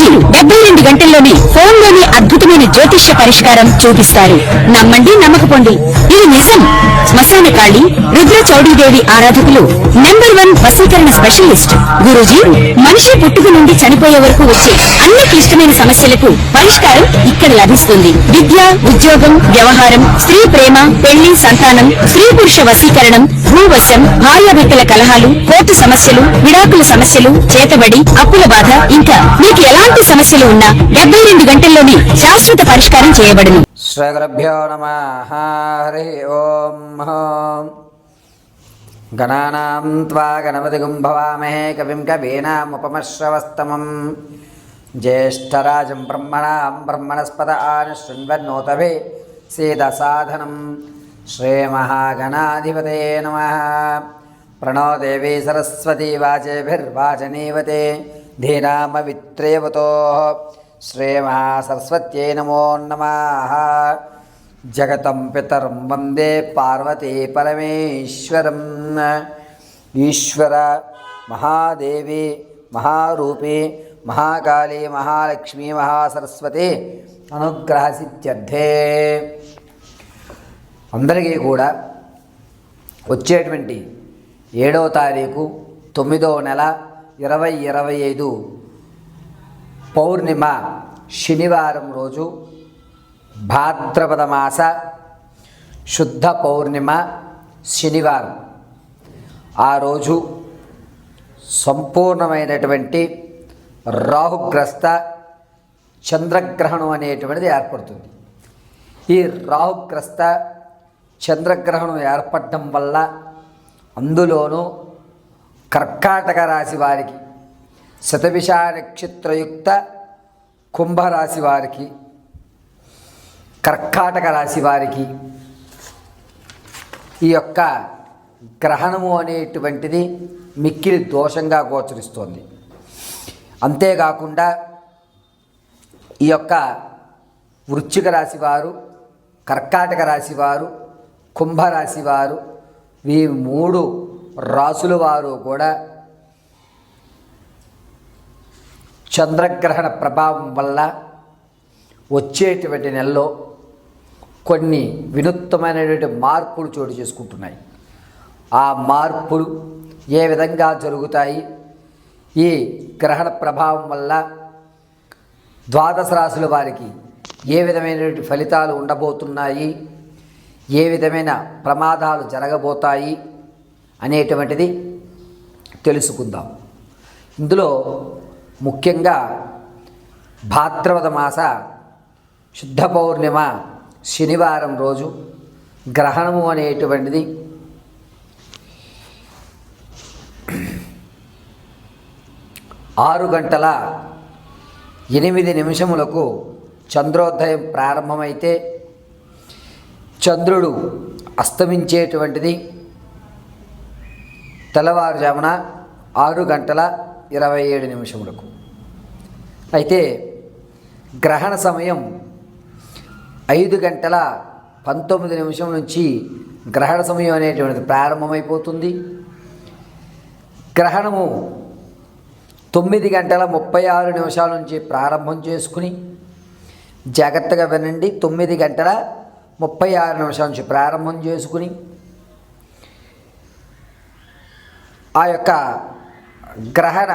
గురూజీ 72 గంటల్లోనే ఫోన్లోని అద్భుతమైన జ్యోతిష్య పరిష్కారం చూపిస్తారు. నమ్మండి, నమ్మకపోండి, ఇది నిజం. శ్మశాన కాళి రుద్ర చౌడీదేవి ఆరాధకులు నంబర్ 1 వశీకరణ స్పెషలిస్ట్ గురూజీ. మనిషి పుట్టుక నుండి చనిపోయే వరకు వచ్చే అన్ని క్లిష్టమైన సమస్యలకు పరిష్కారం ఇక్కడ లభిస్తుంది. విద్య, ఉద్యోగం, వ్యవహారం, స్త్రీ ప్రేమ, పెళ్లి, సంతానం, స్త్రీ పురుష వశీకరణం, భూవశం, భార్యాభర్తల కలహాలు, కోర్టు సమస్యలు, విడాకుల సమస్యలు, చేతబడి, అప్పుల బాధ, ఇంకా మీకు ఎలాంటి సమస్యలు ఉన్నా 72 గంటల్లోనే శాశ్వత పరిష్కారం చేయబడును. శ్రీ గురుభ్యో నమః. హరి ఓం. గణానాం త్వా గణపతిగుం భవామహే కవిం కవీనాముపమశ్రవస్తమం జ్యేష్ఠరాజం బ్రహ్మణాం బ్రహ్మణస్పద శృణ్వన్నోతభే సీదసాధనం. శ్రీమహాగణాధిపతయే నమః. ప్రణో దేవీ సరస్వతీ వాచేభిర్వాచనీవతే ధీనామవిత్రేవతో. శ్రీమహాసరస్వత్యై నమో నమః. జగతం పితరం వందే పార్వతీ పరమేశ్వరం. ఈశ్వర మహాదేవి మహారూపి మహాకాళీ మహాలక్ష్మీ మహాసరస్వతి అనుగ్రహ సిద్ధ్యర్థే. అందరికీ కూడా వచ్చేటువంటి 7వ తారీఖు 9వ నెల 2025 పౌర్ణిమ శనివారం రోజు, భాద్రపద మాస శుద్ధ పౌర్ణిమ శనివారం. ఆ రోజు సంపూర్ణమైనటువంటి రాహుగ్రస్త చంద్రగ్రహణం అనేటువంటిది ఏర్పడుతుంది. ఈ రాహుగ్రస్త చంద్రగ్రహణం ఏర్పడటం వల్ల అందులోనూ కర్కాటక రాశి వారికి, శతభిష నక్షత్రయుక్త కుంభరాశి వారికి, కర్కాటక రాశి వారికి ఈ యొక్క గ్రహణము అనేటువంటిది మిక్కిలి దోషంగా గోచరిస్తోంది. అంతేకాకుండా ఈ యొక్క వృశ్చిక రాశి వారు, కర్కాటక రాశి వారు, కుంభరాశి వారు, ఈ 3 రాసుల వారు కూడా చంద్రగ్రహణ ప్రభావం వల్ల వచ్చేటువంటి నెలలో కొన్ని వినూత్నమైనటువంటి మార్పులు చోటు చేసుకుంటున్నాయి. ఆ మార్పులు ఏ విధంగా జరుగుతాయి, ఈ గ్రహణ ప్రభావం వల్ల ద్వాదశ రాశుల వారికి ఏ విధమైనటువంటి ఫలితాలు ఉండబోతున్నాయి, ఏ విధమైన ప్రమాదాలు జరగబోతాయి అనేటువంటిది తెలుసుకుందాం. ఇందులో ముఖ్యంగా భాద్రపద మాస శుద్ధ పౌర్ణిమ శనివారం రోజు గ్రహణము అనేటువంటిది 6:08 చంద్రోదయం ప్రారంభమైతే చంద్రుడు అస్తమించేటువంటిది తెల్లవారుజామున 6:27. అయితే గ్రహణ సమయం 5:19 నుంచి గ్రహణ సమయం అనేటువంటిది ప్రారంభమైపోతుంది. గ్రహణము 9:36 నుంచి ప్రారంభం చేసుకుని, జాగ్రత్తగా వినండి, 9:36 నుంచి ప్రారంభం చేసుకుని ఆ యొక్క గ్రహణ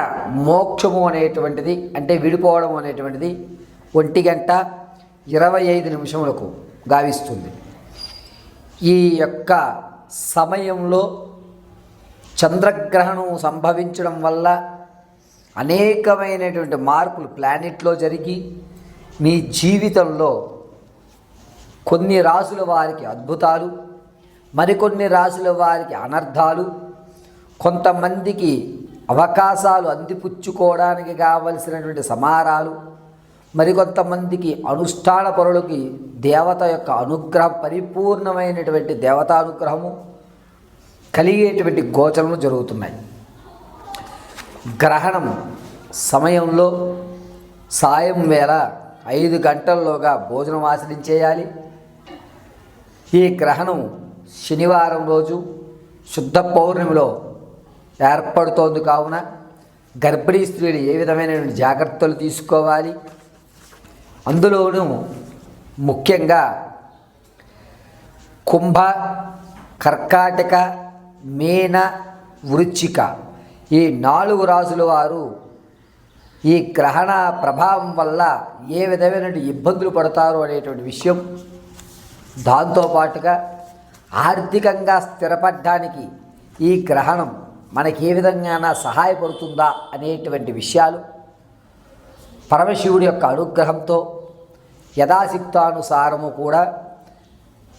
మోక్షము అనేటువంటిది, అంటే విడిపోవడం అనేటువంటిది 1:25 గావిస్తుంది. ఈ యొక్క సమయంలో చంద్రగ్రహణం సంభవించడం వల్ల అనేకమైనటువంటి మార్పులు ప్లానెట్లో జరిగి మీ జీవితంలో కొన్ని రాసుల వారికి అద్భుతాలు, మరికొన్ని రాసుల వారికి అనర్థాలు, కొంతమందికి అవకాశాలు అందిపుచ్చుకోవడానికి కావలసినటువంటి సమారాలు, మరికొంతమందికి అనుష్ఠాన పరులకి దేవత యొక్క అనుగ్రహం, పరిపూర్ణమైనటువంటి దేవతానుగ్రహము కలిగేటువంటి గోచరములు జరుగుతున్నాయి. గ్రహణం సమయంలో సాయం వేళ 5 గంటల్లోగా భోజనం ఆచరించేయాలి. ఈ గ్రహణం శనివారం రోజు శుద్ధ పౌర్ణమిలో ఏర్పడుతోంది కావున గర్భిణీ స్త్రీలు ఏ విధమైనటువంటి జాగ్రత్తలు తీసుకోవాలి, అందులోనూ ముఖ్యంగా కుంభ, కర్కాటక, మీన, వృశ్చిక ఈ 4 రాసుల వారు ఈ గ్రహణ ప్రభావం వల్ల ఏ విధమైనటువంటి ఇబ్బందులు పడతారు అనేటువంటి విషయం, దాంతోపాటుగా ఆర్థికంగా స్థిరపడడానికి ఈ గ్రహణం మనకి ఏ విధంగా సహాయపడుతుందా అనేటువంటి విషయాలు పరమశివుడి యొక్క అనుగ్రహంతో యథాశక్తానుసారము కూడా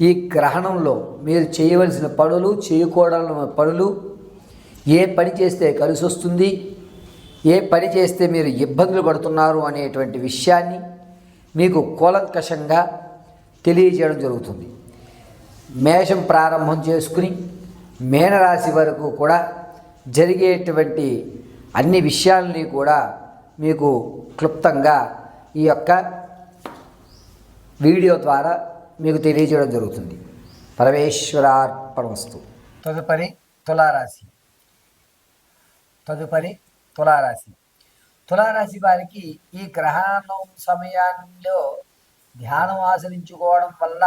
ఈ గ్రహణంలో మీరు చేయవలసిన పనులు, చేయకూడని పనులు, ఏ పని చేస్తే కలిసి వస్తుంది, ఏ పని చేస్తే మీరు ఇబ్బందులు పడుతున్నారు అనేటువంటి విషయాన్ని మీకు కూలంకషంగా తెలియజేయడం జరుగుతుంది. మేషం ప్రారంభం చేసుకుని మీనరాశి వరకు కూడా జరిగేటువంటి అన్ని విషయాలని కూడా మీకు క్లుప్తంగా ఈ యొక్క వీడియో ద్వారా మీకు తెలియజేయడం జరుగుతుంది. పరమేశ్వరార్పణమస్తు. తదుపరి తులారాశి. తులారాశి వారికి ఈ గ్రహణం సమయాల్లో ధ్యానం ఆచరించుకోవడం వల్ల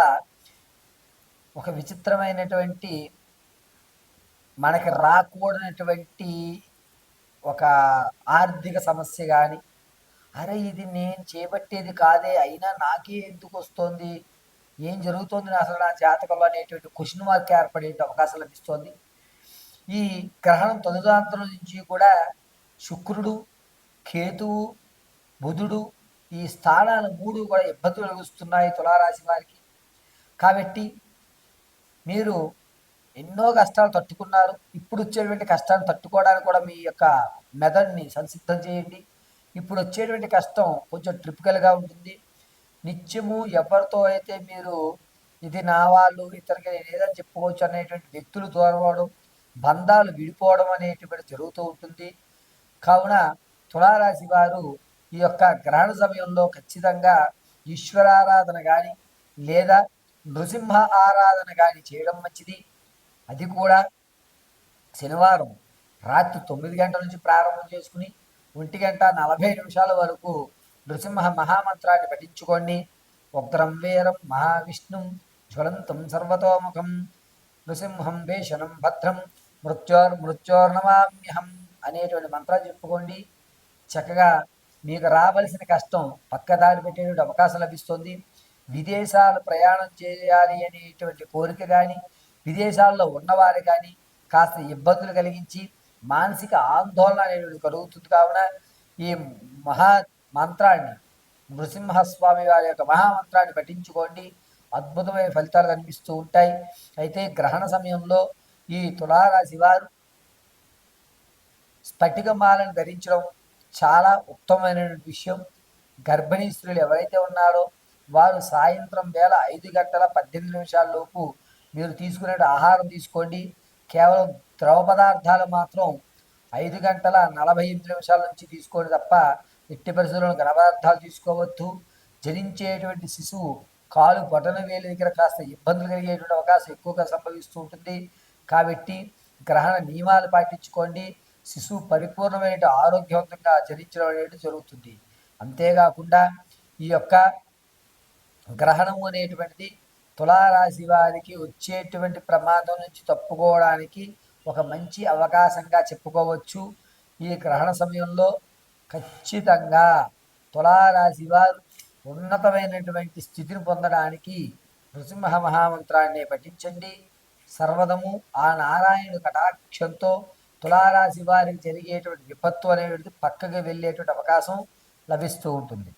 ఒక విచిత్రమైనటువంటి మనకి రాకూడనటువంటి ఒక ఆర్థిక సమస్య కానీ, అరే ఇది నేను చేపట్టేది కాదే అయినా నాకే ఎందుకు వస్తుంది, ఏం జరుగుతుంది అసలు నా జాతకంలో అనేటువంటి క్వశ్చన్ మార్క్ ఏర్పడే అవకాశం లభిస్తుంది. ఈ గ్రహణం తొలిదాంతరం నుంచి కూడా శుక్రుడు, కేతువు, బుధుడు ఈ స్థానాలు 3 కూడా ఇబ్బందులు కలిగిస్తున్నాయి తులారాశి వారికి. కాబట్టి మీరు ఎన్నో కష్టాలు తట్టుకున్నారు. ఇప్పుడు వచ్చేటువంటి కష్టాన్ని తట్టుకోవడానికి కూడా మీ యొక్క మెదడుని సంసిద్ధం చేయండి. ఇప్పుడు వచ్చేటువంటి కష్టం కొంచెం ట్రిపికల్గా ఉంటుంది. నిత్యము ఎవరితో అయితే మీరు ఇది నా వాళ్ళు, ఇతరులకి నేను ఏదని చెప్పుకోవచ్చు అనేటువంటి వ్యక్తులు దూరమవడం, బంధాలు విడిపోవడం అనేటువంటి జరుగుతూ ఉంటుంది. కావున తులారాశి వారు ఈ యొక్క గ్రహణ సమయంలో ఖచ్చితంగా ఈశ్వరారాధన కానీ లేదా నృసింహ ఆరాధన కానీ చేయడం మంచిది. అది కూడా శనివారం రాత్రి 9 గంటల నుంచి ప్రారంభం చేసుకుని 1:40 వరకు నృసింహ మహామంత్రాన్ని పఠించుకోండి. ఉగ్రం వీరం మహావిష్ణుం జ్వలంతం సర్వతోముఖం నృసింహం భీషణం భద్రం మృత్యోర్నమామ్యహం అనేటువంటి మంత్రాలు చెప్పుకోండి. చక్కగా మీకు రావలసిన కష్టం పక్కదారి పెట్టేటువంటి అవకాశం లభిస్తుంది. విదేశాలు ప్రయాణం చేయాలి అనేటువంటి కోరిక కానీ, విదేశాల్లో ఉన్నవారు కానీ కాస్త ఇబ్బందులు కలిగించి మానసిక ఆందోళన అనేటువంటి కలుగుతుంది. కావున ఈ మంత్రాన్ని, నృసింహస్వామి వారి యొక్క మహామంత్రాన్ని పఠించుకోండి. అద్భుతమైన ఫలితాలు కనిపిస్తూ ఉంటాయి. అయితే గ్రహణ సమయంలో ఈ తులారాశి వారు స్ఫటికమాలను ధరించడం చాలా ఉత్తమమైన విషయం. గర్భిణీ స్త్రీలు ఎవరైతే ఉన్నారో వారు సాయంత్రం వేళ 5:18 మీరు తీసుకునే ఆహారం తీసుకోండి. కేవలం ద్రవ పదార్థాలు మాత్రం 5:48 నుంచి తీసుకోండి తప్ప ఎట్టి పరిస్థితుల్లో ఘన పదార్థాలు తీసుకోవద్దు. జనించేటువంటి శిశువు కాలు బొటన వేలు దగ్గర కాస్త ఇబ్బందులు కలిగేటువంటి అవకాశం ఎక్కువగా సంభవిస్తూ ఉంటుంది. కాబట్టి గ్రహణ నియమాలు పాటించుకోండి. శిశువు పరిపూర్ణమైన ఆరోగ్యవంతంగా జరించడం అనేది జరుగుతుంది. అంతేకాకుండా ఈ యొక్క గ్రహణము అనేటువంటిది తులారాశి వారికి వచ్చేటువంటి ప్రమాదం నుంచి తప్పుకోవడానికి ఒక మంచి అవకాశంగా చెప్పుకోవచ్చు. ఈ గ్రహణ సమయంలో ఖచ్చితంగా తులారాశి వారు ఉన్నతమైనటువంటి స్థితిని పొందడానికి నృసింహ మహామంత్రాన్ని పఠించండి. సర్వదము ఆ నారాయణుడు కటాక్షంతో తులారాశి వారికి జరిగేటువంటి విపత్తు అనేటువంటిది పక్కకి వెళ్ళేటువంటి అవకాశం లభిస్తూ ఉంటుంది.